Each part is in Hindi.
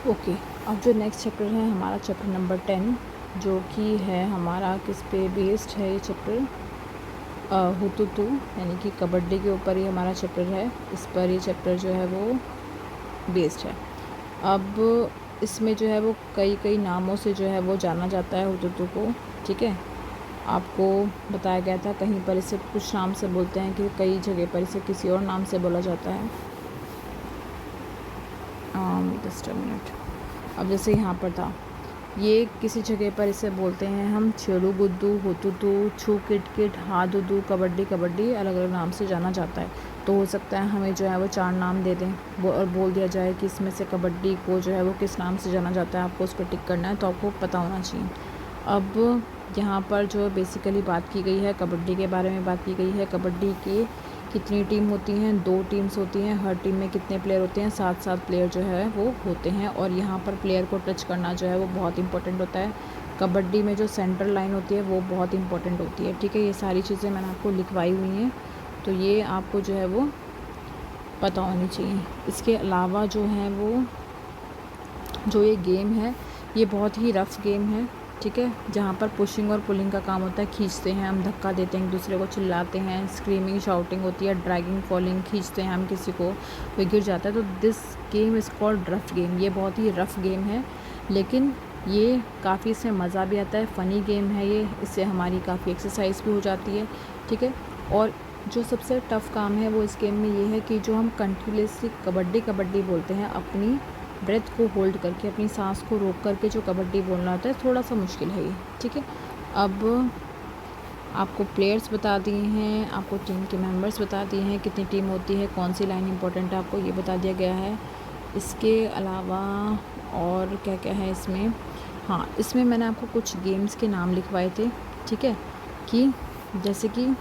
ओके, अब जो नेक्स्ट चैप्टर है हमारा चैप्टर नंबर 10, जो कि है हमारा किस पे बेस्ड है ये चैप्टर, हुतुतु यानी कि कबड्डी के ऊपर ही हमारा चैप्टर है। इस पर ये चैप्टर जो है वो बेस्ड है। अब इसमें जो है वो कई कई नामों से जो है वो जाना जाता है हुतुतु को। ठीक है, आपको बताया गया था कहीं पर इसे कुछ नाम से बोलते हैं कि कई जगह पर इसे किसी और नाम से बोला जाता है। Just a minute. अब जैसे यहाँ पर था, ये किसी जगह पर इसे बोलते हैं हम छेड़ू गुद्दू, हुतुतु, छू किट किट, हादुदू, कबड्डी कबड्डी, अलग अलग नाम से जाना जाता है। तो हो सकता है हमें जो है वो 4 नाम दे दें और बोल दिया जाए कि इसमें से कबड्डी को जो है वो किस नाम से जाना जाता है, आपको उस पर टिक करना है, तो आपको पता होना चाहिए। अब यहाँ पर जो बेसिकली बात की गई है कबड्डी के बारे में बात की गई है। कबड्डी के कितनी टीम होती हैं, 2 टीम्स होती हैं। हर टीम में कितने प्लेयर होते हैं, 7 प्लेयर जो है वो होते हैं। और यहाँ पर प्लेयर को टच करना जो है वो बहुत इंपॉर्टेंट होता है। कबड्डी में जो सेंट्रल लाइन होती है वो बहुत इंपॉर्टेंट होती है। ठीक है, ये सारी चीज़ें मैंने आपको लिखवाई हुई हैं, तो ये आपको जो है वो पता होनी चाहिए। इसके अलावा जो है वो जो ये गेम है ये बहुत ही रफ़ गेम है। ठीक है, जहाँ पर पुशिंग और पुलिंग का काम होता है। खींचते हैं हम, धक्का देते हैं, एक दूसरे को चिल्लाते हैं, स्क्रीमिंग शाउटिंग होती है, ड्रैगिंग फॉलिंग, खींचते हैं हम किसी को, वो गिर जाता है। तो this game is called rough game. ये बहुत ही रफ़ गेम है, लेकिन ये काफ़ी इसमें मज़ा भी आता है। फ़नी गेम है ये, इससे हमारी काफ़ी एक्सरसाइज भी हो जाती है। ठीक है, और जो सबसे टफ़ काम है वो इस गेम में ये है कि जो हम कंटिन्यूसली कबड्डी कबड्डी बोलते हैं, अपनी ब्रेथ को होल्ड करके, अपनी सांस को रोक करके जो कबड्डी बोलना होता है, थोड़ा सा मुश्किल है ये। ठीक है, अब आपको प्लेयर्स बता दिए हैं, आपको टीम के मेंबर्स बता दिए हैं, कितनी टीम होती है, कौन सी लाइन इंपॉर्टेंट है, आपको ये बता दिया गया है। इसके अलावा और क्या क्या है इसमें, हाँ, इसमें मैंने आपको कुछ गेम्स के नाम लिखवाए थे। ठीक है, कि जैसे कि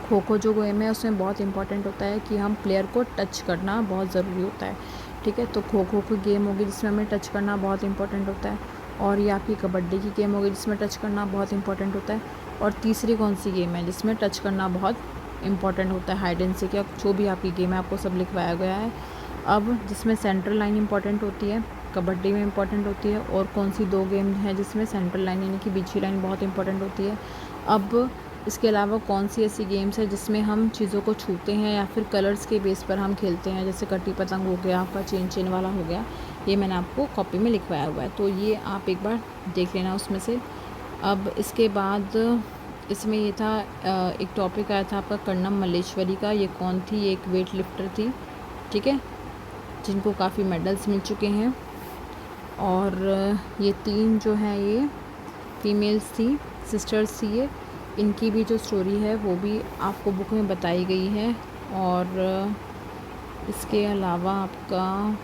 खो खो जो गेम है उसमें बहुत इंपॉर्टेंट होता है कि हम प्लेयर को टच करना बहुत ज़रूरी होता है। ठीक है, तो खो खो की गेम होगी जिसमें हमें टच करना बहुत इंपॉर्टेंट होता है। और ये आपकी कबड्डी की गेम होगी जिसमें टच करना बहुत इंपॉर्टेंट होता है। और तीसरी कौन सी गेम है जिसमें टच करना बहुत इंपॉर्टेंट होता है, हाइड एंड सीक, या जो भी आपकी गेम है आपको सब लिखवाया गया है। अब जिसमें सेंट्रल लाइन इंपॉर्टेंट होती है, कबड्डी में इंपॉर्टेंट होती है। और कौन सी 2 गेम है जिसमें सेंट्रल लाइन यानी कि बीच की लाइन बहुत इंपॉर्टेंट होती है। अब इसके अलावा कौन सी ऐसी गेम्स है जिसमें हम चीज़ों को छूते हैं या फिर कलर्स के बेस पर हम खेलते हैं, जैसे कटी पतंग हो गया, आपका चेन चेन वाला हो गया, ये मैंने आपको कॉपी में लिखवाया हुआ है, तो ये आप एक बार देख लेना उसमें से। अब इसके बाद इसमें ये था, एक टॉपिक आया था आपका कर्णम मल्लेश्वरी का। ये कौन थी, ये एक वेट लिफ्टर थी। ठीक है, जिनको काफ़ी मेडल्स मिल चुके हैं। और ये 3 जो हैं ये फीमेल्स थी, सिस्टर्स थी ये। इनकी भी जो स्टोरी है वो भी आपको बुक में बताई गई है। और इसके अलावा आपका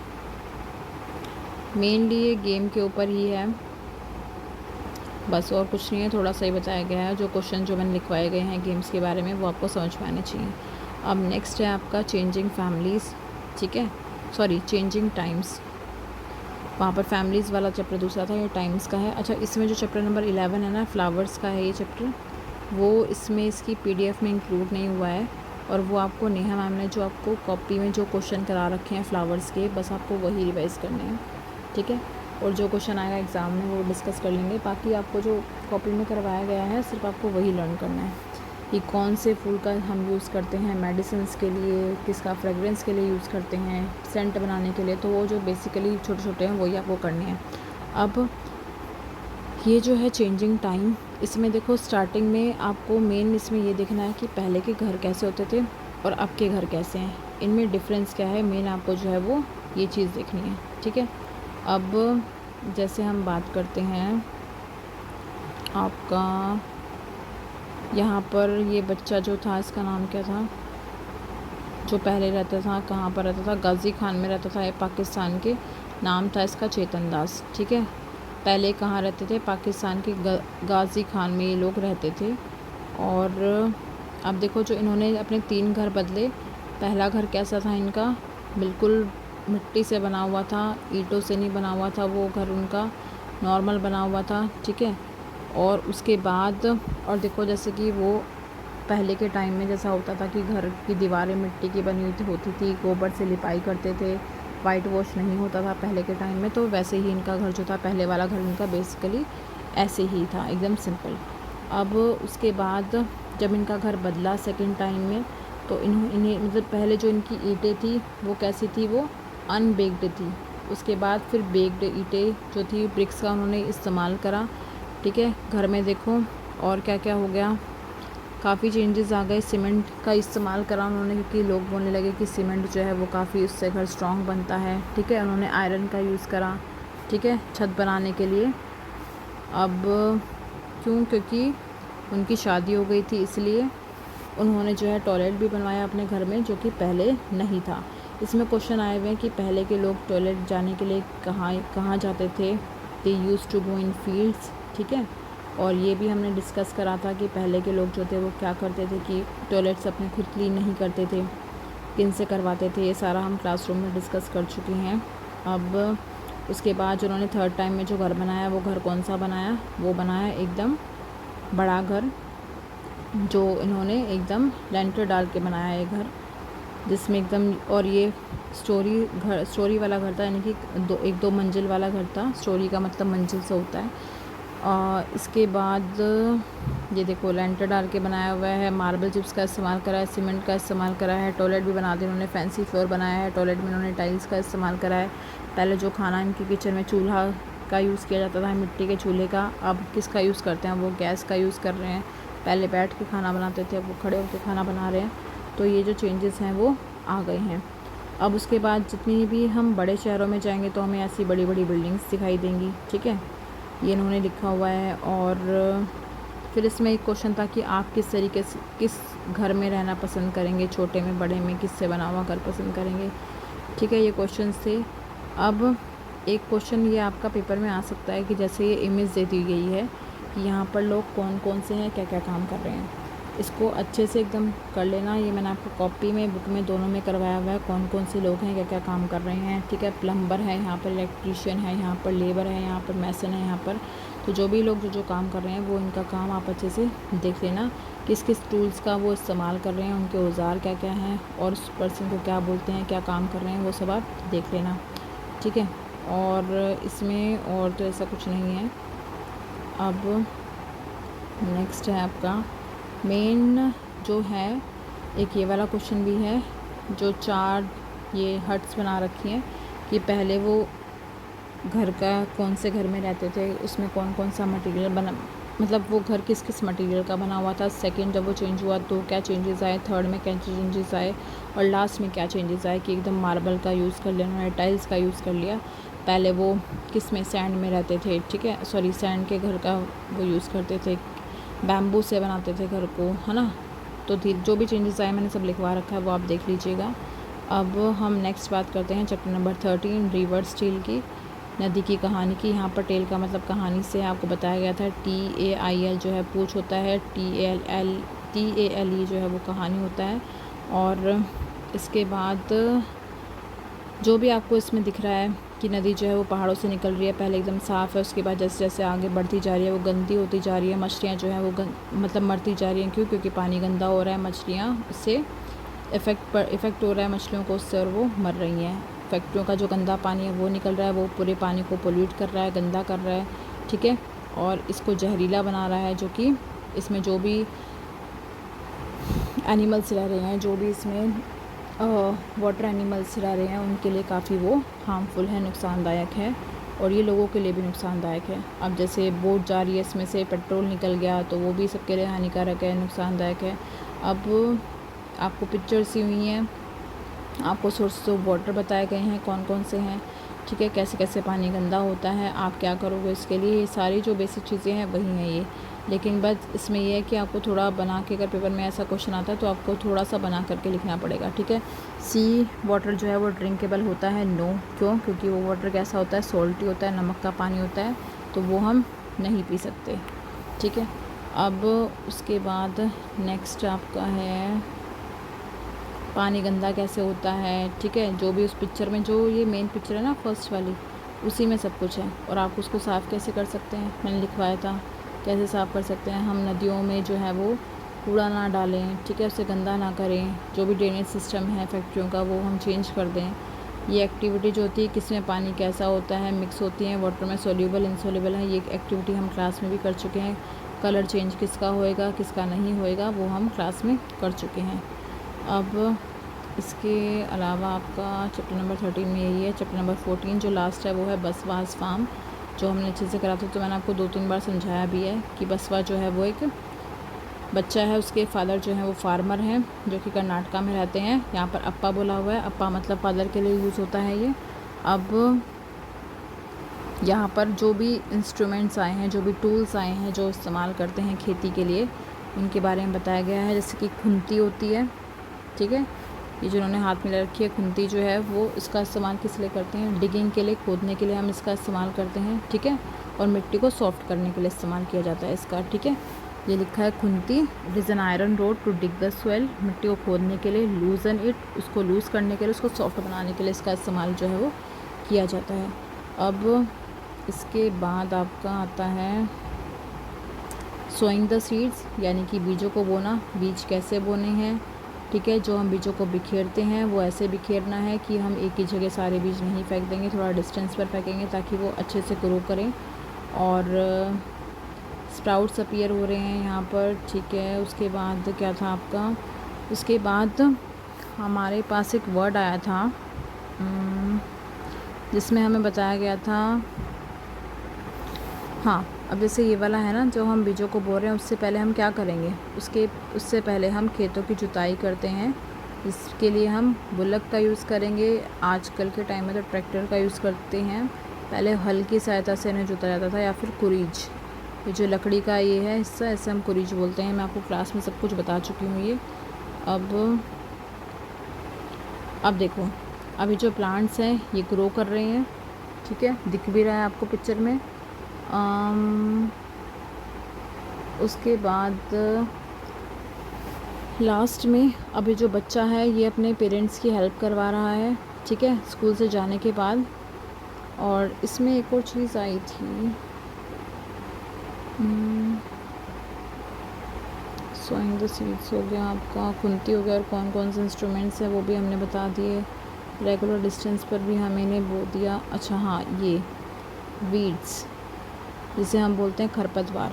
मेनली ये गेम के ऊपर ही है, बस और कुछ नहीं है, थोड़ा सा ही बताया गया है। जो क्वेश्चन जो मैंने लिखवाए गए हैं गेम्स के बारे में वो आपको समझ में आने चाहिए। अब नेक्स्ट है आपका चेंजिंग फैमिलीज़। ठीक है, सॉरी, चेंजिंग टाइम्स। वहाँ पर फैमिलीज़ वाला चैप्टर दूसरा था, ये टाइम्स का है। अच्छा, इसमें जो चैप्टर नंबर 11 है ना, फ्लावर्स का है ये चैप्टर, वो इसमें इसकी पीडीएफ में इंक्लूड नहीं हुआ है। और वो आपको नेहा मैम ने जो आपको कॉपी में जो क्वेश्चन करा रखे हैं फ्लावर्स के, बस आपको वही रिवाइज़ करने हैं। ठीक है, और जो क्वेश्चन आएगा एग्ज़ाम में वो डिस्कस कर लेंगे। बाकी आपको जो कॉपी में करवाया गया है सिर्फ आपको वही लर्न करना है कि कौन से फूल का हम यूज़ करते हैं मेडिसिन्स के लिए, किसका फ्रेगरेंस के लिए यूज़ करते हैं, सेंट बनाने के लिए। तो वो जो बेसिकली छोटे छोटे हैं वही आपको करने हैं। अब ये जो है चेंजिंग टाइम, इसमें देखो स्टार्टिंग में आपको मेन इसमें ये देखना है कि पहले के घर कैसे होते थे और अब के घर कैसे हैं, इनमें डिफरेंस क्या है, मेन आपको जो है वो ये चीज़ देखनी है। ठीक है, अब जैसे हम बात करते हैं आपका यहाँ पर ये बच्चा जो था इसका नाम क्या था, जो पहले रहता था, कहाँ पर रहता था, गाज़ी खान में रहता था, ये पाकिस्तान के, नाम था इसका चेतन दास। ठीक है, पहले कहाँ रहते थे, पाकिस्तान के गाज़ी खान में ये लोग रहते थे। और अब देखो जो इन्होंने अपने 3 घर बदले, पहला घर कैसा था इनका, बिल्कुल मिट्टी से बना हुआ था, ईंटों से नहीं बना हुआ था वो घर, उनका नॉर्मल बना हुआ था। ठीक है, और उसके बाद और देखो जैसे कि वो पहले के टाइम में जैसा होता था कि घर की दीवारें मिट्टी की बनी हुई होती थी, गोबर से लिपाई करते थे, वाइट वॉश नहीं होता था पहले के टाइम में, तो वैसे ही इनका घर जो था, पहले वाला घर इनका बेसिकली ऐसे ही था, एकदम सिंपल। अब उसके बाद जब इनका घर बदला सेकंड टाइम में, तो इन्हें मतलब पहले जो इनकी ईंटें थी वो कैसी थी, वो अनबेक्ड थी। उसके बाद फिर बेक्ड ईंटें जो थी, ब्रिक्स का उन्होंने इस्तेमाल करा। ठीक है, घर में देखो और क्या क्या हो गया, काफ़ी चेंजेस आ गए। सीमेंट का इस्तेमाल करा उन्होंने, क्योंकि लोग बोलने लगे कि सीमेंट जो है वो काफ़ी, उससे घर स्ट्रॉन्ग बनता है। ठीक है, उन्होंने आयरन का यूज़ करा, ठीक है, छत बनाने के लिए। अब क्यों, क्योंकि उनकी शादी हो गई थी, इसलिए उन्होंने जो है टॉयलेट भी बनवाया अपने घर में, जो कि पहले नहीं था। इसमें क्वेश्चन आए हुए हैं कि पहले के लोग टॉयलेट जाने के लिए कहाँ जाते थे। They use to go in fields. ठीक है, और ये भी हमने डिस्कस करा था कि पहले के लोग जो थे वो क्या करते थे कि टॉयलेट्स अपने खुद क्लीन नहीं करते थे, किन से करवाते थे, ये सारा हम क्लासरूम में डिस्कस कर चुके हैं। अब उसके बाद जो उन्होंने थर्ड टाइम में जो घर बनाया, वो घर कौन सा बनाया, वो बनाया एकदम बड़ा घर, जो इन्होंने एकदम लेंटर डाल के बनाया है घर, जिसमें एकदम, और ये स्टोरी वाला घर था, यानी कि एक दो मंजिल वाला घर था। स्टोरी का मतलब मंजिल से होता है। इसके बाद ये देखो लेंटर डाल के बनाया हुआ है, मार्बल चिप्स का इस्तेमाल करा है, सीमेंट का इस्तेमाल करा है। टॉयलेट भी बना दिया उन्होंने, फैंसी फ्लोर बनाया है, टॉयलेट में उन्होंने टाइल्स का इस्तेमाल करा है। पहले जो खाना इनके किचन में चूल्हा का यूज़ किया जाता था, मिट्टी के चूल्हे का, अब किसका यूज़ करते हैं, वो गैस का यूज़ कर रहे हैं। पहले बैठ के खाना बनाते थे, अब वो खड़े होकर खाना बना रहे हैं। तो ये जो चेंजेस हैं वो आ गए हैं। अब उसके बाद जितनी भी हम बड़े शहरों में जाएंगे तो हमें ऐसी बड़ी बड़ी बिल्डिंग्स दिखाई देंगी। ठीक है, ये इन्होंने लिखा हुआ है। और फिर इसमें एक क्वेश्चन था कि आप किस तरीके से, किस घर में रहना पसंद करेंगे, छोटे में, बड़े में, किससे बना हुआ घर पसंद करेंगे। ठीक है, ये क्वेश्चन थे। अब एक क्वेश्चन ये आपका पेपर में आ सकता है कि जैसे ये इमेज दे दी गई है कि यहाँ पर लोग कौन कौन से हैं, क्या क्या काम कर रहे हैं, इसको अच्छे से एकदम कर लेना। ये मैंने आपको कॉपी में, बुक में, दोनों में करवाया हुआ है, कौन कौन से लोग हैं, क्या क्या काम कर रहे हैं। ठीक है, प्लम्बर है यहाँ पर, इलेक्ट्रीशियन है यहाँ पर, लेबर है यहाँ पर, मैसन है यहाँ पर। तो जो भी लोग जो जो काम कर रहे हैं वो इनका काम आप अच्छे से देख लेना, किस किस टूल्स का वो इस्तेमाल कर रहे हैं, उनके औजार क्या क्या हैं, और उस पर्सन को क्या बोलते हैं, क्या काम कर रहे हैं, वो सब आप देख लेना। ठीक है, और इसमें और तो ऐसा कुछ नहीं है। अब नेक्स्ट है आपका मेन जो है, एक ये वाला क्वेश्चन भी है, जो 4 ये हट्स बना रखी हैं कि पहले वो घर का, कौन से घर में रहते थे, उसमें कौन कौन सा मटेरियल बना, मतलब वो घर किस किस मटेरियल का बना हुआ था। सेकंड जब वो चेंज हुआ तो क्या चेंजेस आए, थर्ड में क्या चेंजेस आए, और लास्ट में क्या चेंजेस आए कि एकदम मार्बल का यूज़ कर लिया उन्होंने, टाइल्स का यूज़ कर लिया। पहले वो किस में, सैंड में रहते थे। ठीक है, सॉरी, सैंड के घर का वो यूज़ करते थे, बैम्बू से बनाते थे घर को, है ना। तो जो भी चेंजेस आए मैंने सब लिखवा रखा है, वो आप देख लीजिएगा। अब हम नेक्स्ट बात करते हैं चैप्टर नंबर 13, रिवर्स टेल की, नदी की कहानी की। यहाँ पर टेल का मतलब कहानी से आपको बताया गया था। TAIL जो है पूछ होता है, TALE जो है वो कहानी होता है। और इसके बाद जो भी आपको इसमें दिख रहा है कि नदी जो है वो पहाड़ों से निकल रही है, पहले एकदम साफ़ है, उसके बाद जैसे जैसे आगे बढ़ती जा रही है वो गंदी होती जा रही है। मछलियाँ जो है वो मतलब मरती जा रही हैं। क्यों? क्योंकि पानी गंदा हो रहा है, मछलियाँ उससे इफ़ेक्ट हो रहा है मछलियों को उससे, और वो मर रही हैं। फैक्ट्रियों का जो गंदा पानी है वो निकल रहा है, वो पूरे पानी को पोल्यूट कर रहा है, गंदा कर रहा है। ठीक है, और इसको जहरीला बना रहा है, जो कि इसमें जो भी एनिमल्स रह रहे हैं, जो भी इसमें वाटर एनिमल्स रह रहे हैं, उनके लिए काफ़ी वो हार्मफुल है, नुकसानदायक है, और ये लोगों के लिए भी नुकसानदायक है। अब जैसे बोट जा रही है, इसमें से पेट्रोल निकल गया तो वो भी सबके लिए हानिकारक है, नुकसानदायक है। अब आपको पिक्चर्स दी हुई हैं, आपको सोर्स ऑफ वाटर बताए गए हैं कौन कौन से हैं। ठीक है, कैसे कैसे पानी गंदा होता है, आप क्या करोगे इसके लिए, ये सारी जो बेसिक चीज़ें हैं वही हैं ये। लेकिन बस इसमें यह है कि आपको थोड़ा बना के, अगर पेपर में ऐसा क्वेश्चन आता है तो आपको थोड़ा सा बना करके लिखना पड़ेगा। ठीक है, सी वाटर जो है वो ड्रिंकेबल होता है, नो। क्यों? क्योंकि वो वाटर कैसा होता है, सॉल्टी होता है, नमक का पानी होता है, तो वो हम नहीं पी सकते। ठीक है, अब उसके बाद नेक्स्ट आपका है पानी गंदा कैसे होता है। ठीक है, जो भी उस पिक्चर में, जो ये मेन पिक्चर है ना फर्स्ट वाली, उसी में सब कुछ है। और आप उसको साफ़ कैसे कर सकते हैं, मैंने लिखवाया था कैसे साफ़ कर सकते हैं। हम नदियों में जो है वो कूड़ा ना डालें, ठीक है, उसे गंदा ना करें। जो भी ड्रेनेज सिस्टम है फैक्ट्रियों का वो हम चेंज कर दें, ये एक्टिविटी जो होती है किसमें पानी कैसा होता है, मिक्स होती है, वाटर में सोल्यूबल इनसोल्यूबल है, ये एक्टिविटी हम क्लास में भी कर चुके हैं। कलर चेंज किसका होएगा किसका नहीं होएगा वो हम क्लास में कर चुके हैं। अब इसके अलावा आपका चैप्टर नंबर 13 में यही है। चैप्टर नंबर 14 जो लास्ट है वो है बसवास फार्म, जो हमने अच्छे से करा था। तो मैंने आपको 2-3 बार समझाया भी है कि बसवा जो है वो एक बच्चा है, उसके फादर जो है वो फार्मर हैं जो कि कर्नाटका में रहते हैं। यहाँ पर अप्पा बोला हुआ है, अप्पा मतलब फादर के लिए यूज़ होता है ये। अब यहाँ पर जो भी इंस्ट्रूमेंट्स आए हैं, जो भी टूल्स आए हैं जो इस्तेमाल करते हैं खेती के लिए, उनके बारे में बताया गया है। जैसे कि खुंती होती है, ठीक है, ये जो उन्होंने हाथ में ले रखी है खुंती जो है वो इसका इस्तेमाल किस लिए करते हैं, डिगिंग के लिए, खोदने के लिए हम इसका इस्तेमाल करते हैं, ठीक है, और मिट्टी को सॉफ्ट करने के लिए इस्तेमाल किया जाता है इसका, ठीक है। ये लिखा है खुंती, it is an iron rod to dig the soil, मिट्टी को खोदने के लिए, लूजन इट, उसको लूज़ करने के लिए, उसको सॉफ्ट बनाने के लिए इसका इस्तेमाल जो है वो किया जाता है। अब इसके बाद आपका आता है सोइंग द सीड्स, यानी कि बीजों को बोना। बीज कैसे बोने हैं, ठीक है, जो हम बीजों को बिखेरते हैं वो ऐसे बिखेरना है कि हम एक ही जगह सारे बीज नहीं फेंक देंगे, थोड़ा डिस्टेंस पर फेंकेंगे ताकि वो अच्छे से ग्रो करें। और स्प्राउट्स अपीयर हो रहे हैं यहाँ पर, ठीक है। उसके बाद क्या था आपका, उसके बाद हमारे पास एक वर्ड आया था जिसमें हमें बताया गया था, हाँ, अब जैसे ये वाला है ना, जो हम बीजों को बो रहे हैं उससे पहले हम क्या करेंगे, उससे पहले हम खेतों की जुताई करते हैं। इसके लिए हम बुलक का यूज़ करेंगे, आजकल के टाइम में तो ट्रैक्टर का यूज़ करते हैं। पहले हल की सहायता से इन्हें जोता जाता था, या फिर कुरीज, ये जो लकड़ी का ये है हिस्सा, ऐसे हम कुरीज बोलते हैं। मैं आपको क्लास में सब कुछ बता चुकी हूँ ये। अब देखो, अभी जो प्लांट्स हैं ये ग्रो कर रहे हैं, ठीक है, दिख भी रहा है आपको पिक्चर में। उसके बाद लास्ट में अभी जो बच्चा है ये अपने पेरेंट्स की हेल्प करवा रहा है, ठीक है, स्कूल से जाने के बाद। और इसमें एक और चीज़ आई थी, सोइंग द सीड्स हो गया आपका, खुंती हो गया, और कौन कौन से इंस्ट्रूमेंट्स हैं वो भी हमने बता दिए। रेगुलर डिस्टेंस पर भी हमने बोल दिया। अच्छा हाँ, ये वीड्स जिसे हम बोलते हैं खरपतवार,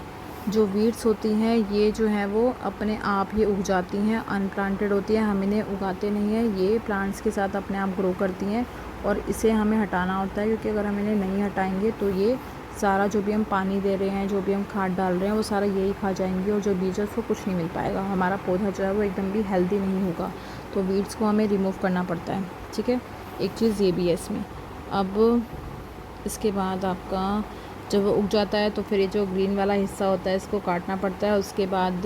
जो वीड्स होती हैं ये जो है वो अपने आप ही उग जाती हैं, अनप्लांटेड होती है, हम इन्हें उगाते नहीं हैं, ये प्लांट्स के साथ अपने आप ग्रो करती हैं। और इसे हमें हटाना होता है, क्योंकि अगर हम इन्हें नहीं हटाएंगे तो ये सारा जो भी हम पानी दे रहे हैं, जो भी हम खाद डाल रहे हैं, वो सारा यही खा जाएंगे, और जो बीज है उसको कुछ नहीं मिल पाएगा, हमारा पौधा जो है वो एकदम भी हेल्दी नहीं होगा। तो वीड्स को हमें रिमूव करना पड़ता है, ठीक है, एक चीज़ ये भी है इसमें। अब इसके बाद आपका जब वो उग जाता है तो फिर ये जो ग्रीन वाला हिस्सा होता है इसको काटना पड़ता है। उसके बाद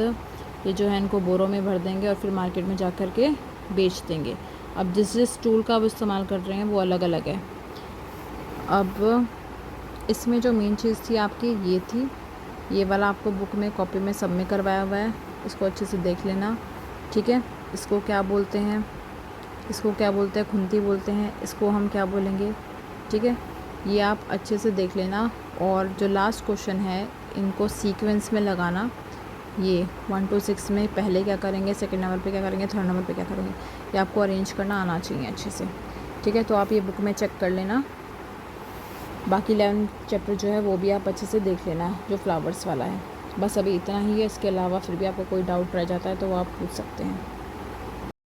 ये जो है इनको बोरों में भर देंगे और फिर मार्केट में जा कर के बेच देंगे। अब जिस टूल का वो इस्तेमाल कर रहे हैं वो अलग अलग है। अब इसमें जो मेन चीज़ थी आपकी ये थी, ये वाला आपको बुक में कॉपी में सब में करवाया हुआ है, इसको अच्छे से देख लेना, ठीक है। इसको क्या बोलते हैं, इसको क्या बोलते हैं, खुंती बोलते हैं, इसको हम क्या बोलेंगे, ठीक है, ये आप अच्छे से देख लेना। और जो लास्ट क्वेश्चन है इनको सीक्वेंस में लगाना, ये 1 to 6 में पहले क्या करेंगे, सेकंड नंबर पे क्या करेंगे, थर्ड नंबर पे क्या करेंगे, ये आपको अरेंज करना आना चाहिए अच्छे से, ठीक है। तो आप ये बुक में चेक कर लेना। बाकी 11 चैप्टर जो है वो भी आप अच्छे से देख लेना, जो फ्लावर्स वाला है। बस अभी इतना ही है, इसके अलावा फिर भी आपको कोई डाउट रह जाता है तो वो आप पूछ सकते हैं।